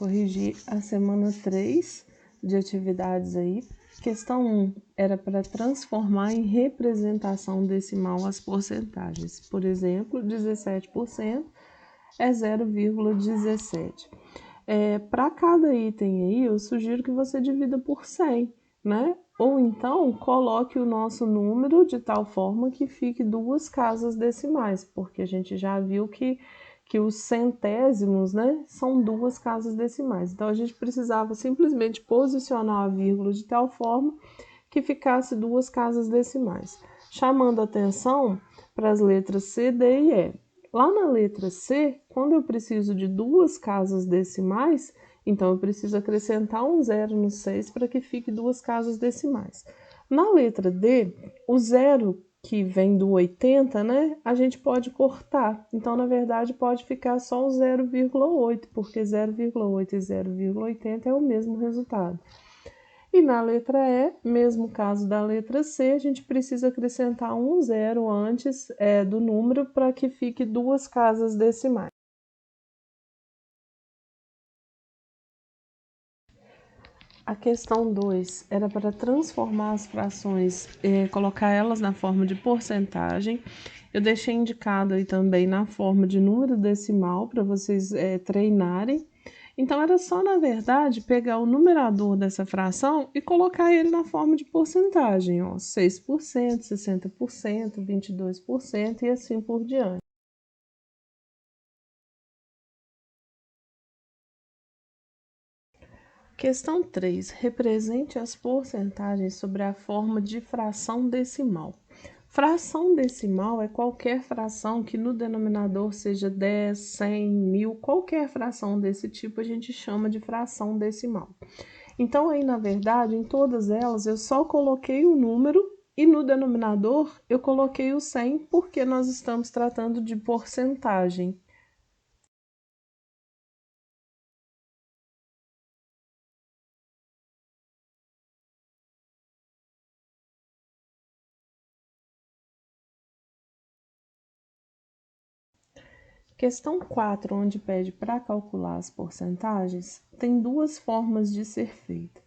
corrigir a semana 3 de atividades aí. Questão 1 era para transformar em representação decimal as porcentagens. Por exemplo, 17% é 0,17. Para cada item aí, eu sugiro que você divida por 100, né? Ou então, coloque o nosso número de tal forma que fique 2 casas decimais, porque a gente já viu que os centésimos, né, são 2 casas decimais. Então, a gente precisava simplesmente posicionar a vírgula de tal forma que ficasse 2 casas decimais. Chamando atenção para as letras C, D e E. Lá na letra C, quando eu preciso de 2 casas decimais, então eu preciso acrescentar um 0 no 6 para que fique 2 casas decimais. Na letra D, o 0 que vem do 80, né, a gente pode cortar. Então, na verdade, pode ficar só o 0,8, porque 0,8 e 0,80 é o mesmo resultado. E na letra E, mesmo caso da letra C, a gente precisa acrescentar um 0 antes do número para que fique 2 casas decimais. A questão 2 era para transformar as frações, colocar elas na forma de porcentagem. Eu deixei indicado aí também na forma de número decimal para vocês treinarem. Então, era só, na verdade, pegar o numerador dessa fração e colocar ele na forma de porcentagem, ó, 6%, 60%, 22% e assim por diante. Questão 3. Represente as porcentagens sobre a forma de fração decimal. Fração decimal é qualquer fração que no denominador seja 10, 100, 1000, qualquer fração desse tipo a gente chama de fração decimal. Então, aí, na verdade, em todas elas eu só coloquei o número e no denominador eu coloquei o 100 porque nós estamos tratando de porcentagem. Questão 4, onde pede para calcular as porcentagens, tem 2 formas de ser feita.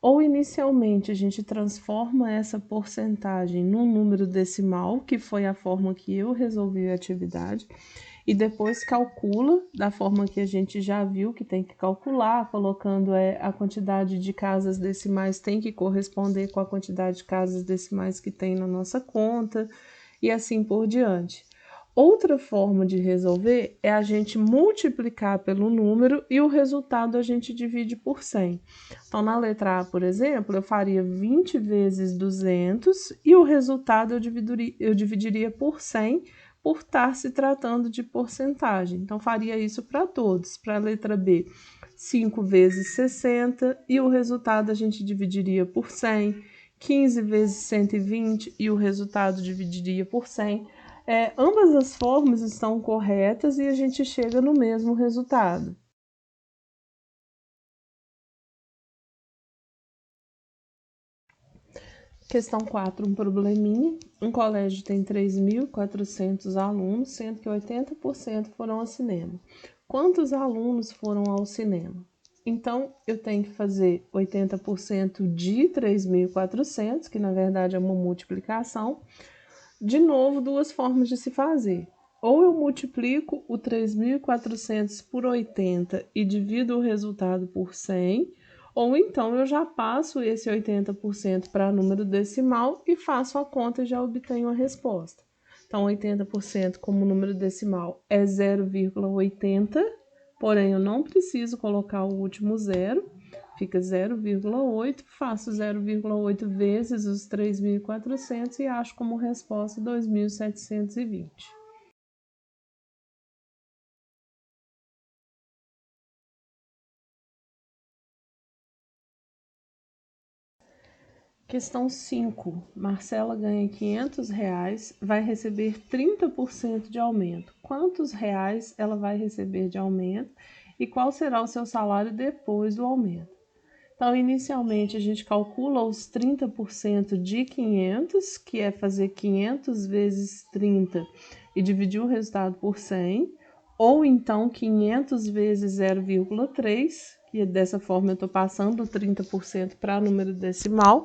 Ou inicialmente a gente transforma essa porcentagem num número decimal, que foi a forma que eu resolvi a atividade, e depois calcula da forma que a gente já viu que tem que calcular, colocando a quantidade de casas decimais tem que corresponder com a quantidade de casas decimais que tem na nossa conta, e assim por diante. Outra forma de resolver é a gente multiplicar pelo número e o resultado a gente divide por 100. Então, na letra A, por exemplo, eu faria 20 vezes 200 e o resultado eu dividiria por 100 por estar se tratando de porcentagem. Então, faria isso para todos. Para a letra B, 5 vezes 60 e o resultado a gente dividiria por 100. 15 vezes 120 e o resultado dividiria por 100. Ambas as formas estão corretas e a gente chega no mesmo resultado. Questão 4, um probleminha. Um colégio tem 3.400 alunos, sendo que 80% foram ao cinema. Quantos alunos foram ao cinema? Então, eu tenho que fazer 80% de 3.400, que na verdade é uma multiplicação. De novo, 2 formas de se fazer. Ou eu multiplico o 3.400 por 80 e divido o resultado por 100, ou então eu já passo esse 80% para número decimal e faço a conta e já obtenho a resposta. Então, 80% como número decimal é 0,80, porém eu não preciso colocar o último zero, fica 0,8, faço 0,8 vezes os 3.400 e acho como resposta 2.720. Questão 5. Marcela ganha R$500, vai receber 30% de aumento. Quantos reais ela vai receber de aumento e qual será o seu salário depois do aumento? Então, inicialmente, a gente calcula os 30% de 500, que é fazer 500 vezes 30 e dividir o resultado por 100, ou então 500 vezes 0,3, e dessa forma eu estou passando 30% para número decimal.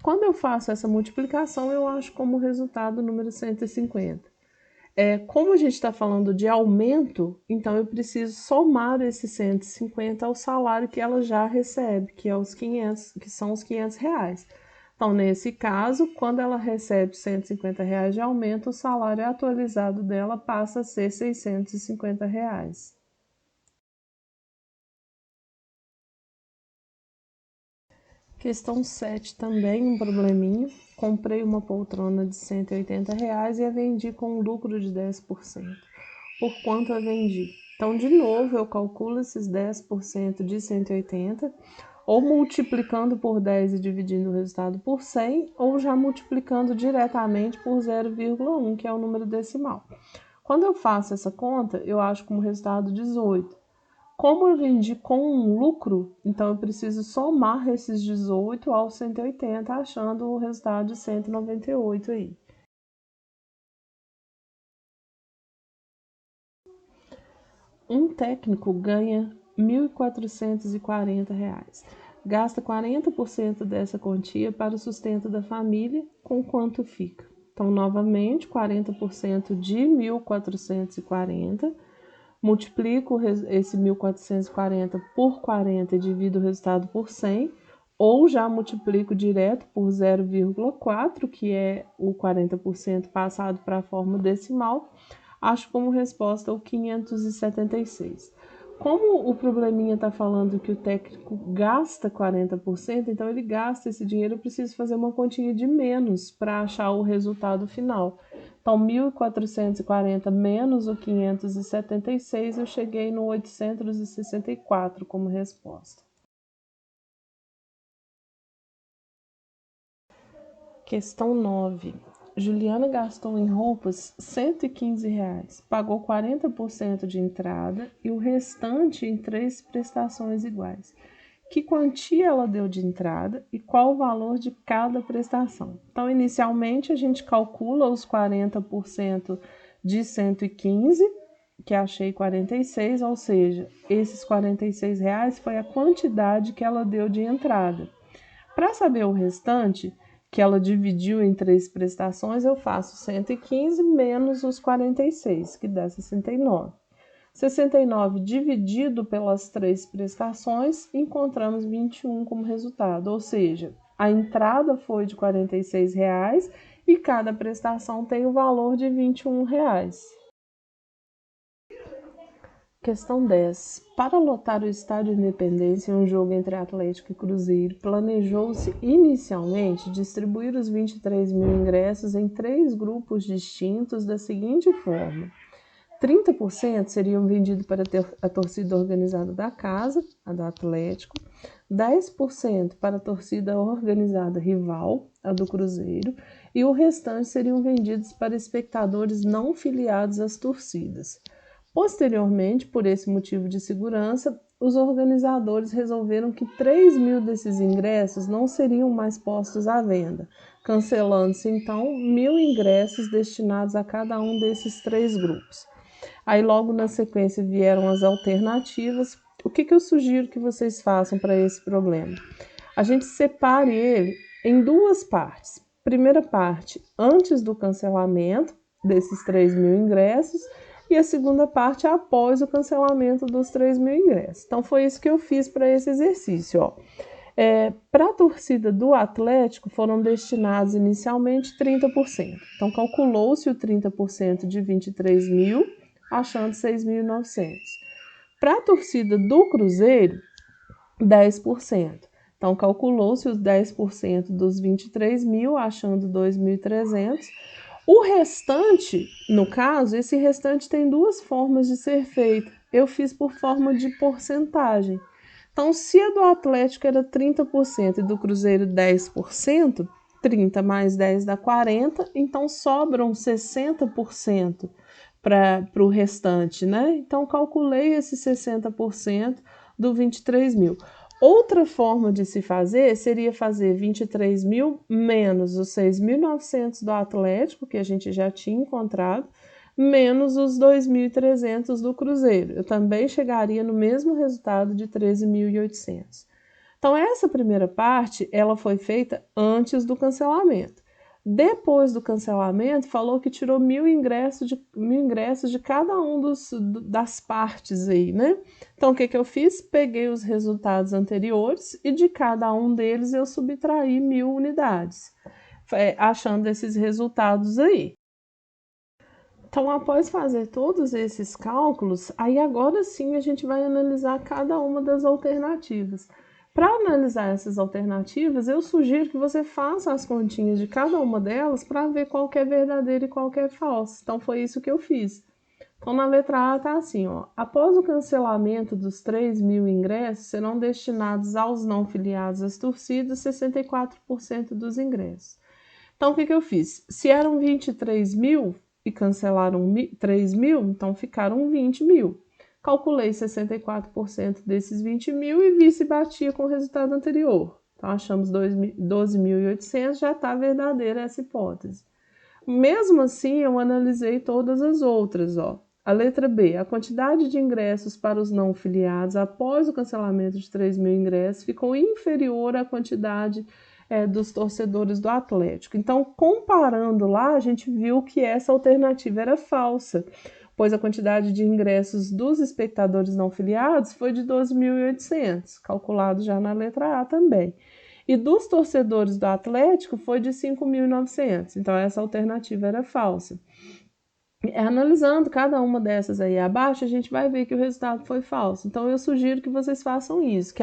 Quando eu faço essa multiplicação, eu acho como resultado o número 150. Como a gente está falando de aumento, então eu preciso somar esse 150 ao salário que ela já recebe, que são os 500 reais. Então, nesse caso, quando ela recebe 150 reais de aumento, o salário atualizado dela passa a ser 650 reais. Questão 7 também, um probleminha. Comprei uma poltrona de 180 reais e a vendi com um lucro de 10%. Por quanto a vendi? Então, de novo, eu calculo esses 10% de 180, ou multiplicando por 10 e dividindo o resultado por 100, ou já multiplicando diretamente por 0,1, que é o número decimal. Quando eu faço essa conta, eu acho como resultado 18. Como eu vendi com um lucro, então eu preciso somar esses 18 aos 180, achando o resultado de 198 aí. Um técnico ganha R$ 1.440, gasta 40% dessa quantia para o sustento da família, com quanto fica? Então, novamente, 40% de 1.440, multiplico esse 1.440 por 40 e divido o resultado por 100, ou já multiplico direto por 0,4, que é o 40% passado para a forma decimal, acho como resposta o 576. Como o probleminha está falando que o técnico gasta 40%, então ele gasta esse dinheiro, eu preciso fazer uma continha de menos para achar o resultado final. Então, 1.440 menos o 576, eu cheguei no 864 como resposta. Questão 9. Juliana gastou em roupas R$ 115, pagou 40% de entrada e o restante em 3 prestações iguais. Que quantia ela deu de entrada e qual o valor de cada prestação? Então, inicialmente, a gente calcula os 40% de 115, que achei 46, ou seja, esses R$ 46 foi a quantidade que ela deu de entrada. Para saber o restante, que ela dividiu em 3 prestações, eu faço 115 menos os 46, que dá 69. 69 dividido pelas 3 prestações, encontramos 21 como resultado, ou seja, a entrada foi de R$ 46 e cada prestação tem o valor de R$ 21. Questão 10. Para lotar o Estádio Independência em um jogo entre Atlético e Cruzeiro, planejou-se inicialmente distribuir os 23 mil ingressos em 3 grupos distintos da seguinte forma: 30% seriam vendidos para a torcida organizada da casa, a do Atlético, 10% para a torcida organizada rival, a do Cruzeiro, e o restante seriam vendidos para espectadores não filiados às torcidas. Posteriormente, por esse motivo de segurança, os organizadores resolveram que 3 mil desses ingressos não seriam mais postos à venda, cancelando-se então 1.000 ingressos destinados a cada um desses 3 grupos. Aí logo na sequência vieram as alternativas. O que eu sugiro que vocês façam para esse problema? A gente separe ele em 2 partes. Primeira parte, antes do cancelamento desses 3 mil ingressos, e a segunda parte após o cancelamento dos 3 mil ingressos. Então, foi isso que eu fiz para esse exercício. Para a torcida do Atlético, foram destinados inicialmente 30%. Então, calculou-se o 30% de 23 mil, achando 6.900. Para a torcida do Cruzeiro, 10%. Então, calculou-se os 10% dos 23 mil, achando 2.300. O restante, no caso, esse restante tem 2 formas de ser feito. Eu fiz por forma de porcentagem. Então, se a do Atlético era 30% e do Cruzeiro 10%, 30 mais 10 dá 40, então sobram 60% para o restante, né? Então, calculei esse 60% do 23 mil. Outra forma de se fazer seria fazer 23 mil menos os 6.900 do Atlético, que a gente já tinha encontrado, menos os 2.300 do cruzeiro. Eu também chegaria no mesmo resultado de 13.800. Então, essa primeira parte, ela foi feita antes do cancelamento. Depois do cancelamento, falou que tirou 1.000 ingressos de cada um das partes aí, né? Então, o que eu fiz? Peguei os resultados anteriores e de cada um deles eu subtraí 1.000 unidades, achando esses resultados aí. Então, após fazer todos esses cálculos, aí agora sim a gente vai analisar cada uma das alternativas. Para analisar essas alternativas, eu sugiro que você faça as continhas de cada uma delas para ver qual que é verdadeira e qual que é falsa. Então, foi isso que eu fiz. Então, na letra A está assim, ó. Após o cancelamento dos 3.000 ingressos, serão destinados aos não filiados às torcidas 64% dos ingressos. Então, o que eu fiz? Se eram 23.000 e cancelaram 3.000, então ficaram 20.000. Calculei 64% desses 20.000 e vi se batia com o resultado anterior. Então, achamos 12.800, já está verdadeira essa hipótese. Mesmo assim, eu analisei todas as outras, ó. A letra B, a quantidade de ingressos para os não filiados após o cancelamento de 3.000 ingressos ficou inferior à quantidade dos torcedores do Atlético. Então, comparando lá, a gente viu que essa alternativa era falsa, pois a quantidade de ingressos dos espectadores não filiados foi de 12.800, calculado já na letra A também. E dos torcedores do Atlético foi de 5.900, então essa alternativa era falsa. Analisando cada uma dessas aí abaixo, a gente vai ver que o resultado foi falso. Então, eu sugiro que vocês façam isso, que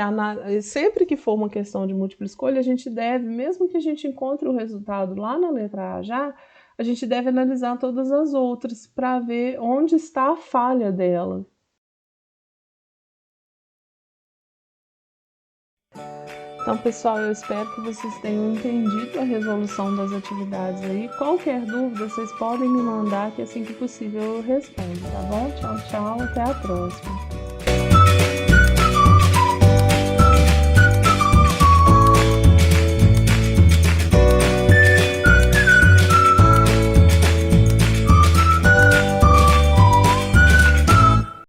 sempre que for uma questão de múltipla escolha, a gente deve, mesmo que a gente encontre o resultado lá na letra A já, a gente deve analisar todas as outras para ver onde está a falha dela. Então, pessoal, eu espero que vocês tenham entendido a resolução das atividades aí. Qualquer dúvida, vocês podem me mandar, que assim que possível eu respondo, tá bom? Tchau, tchau, até a próxima.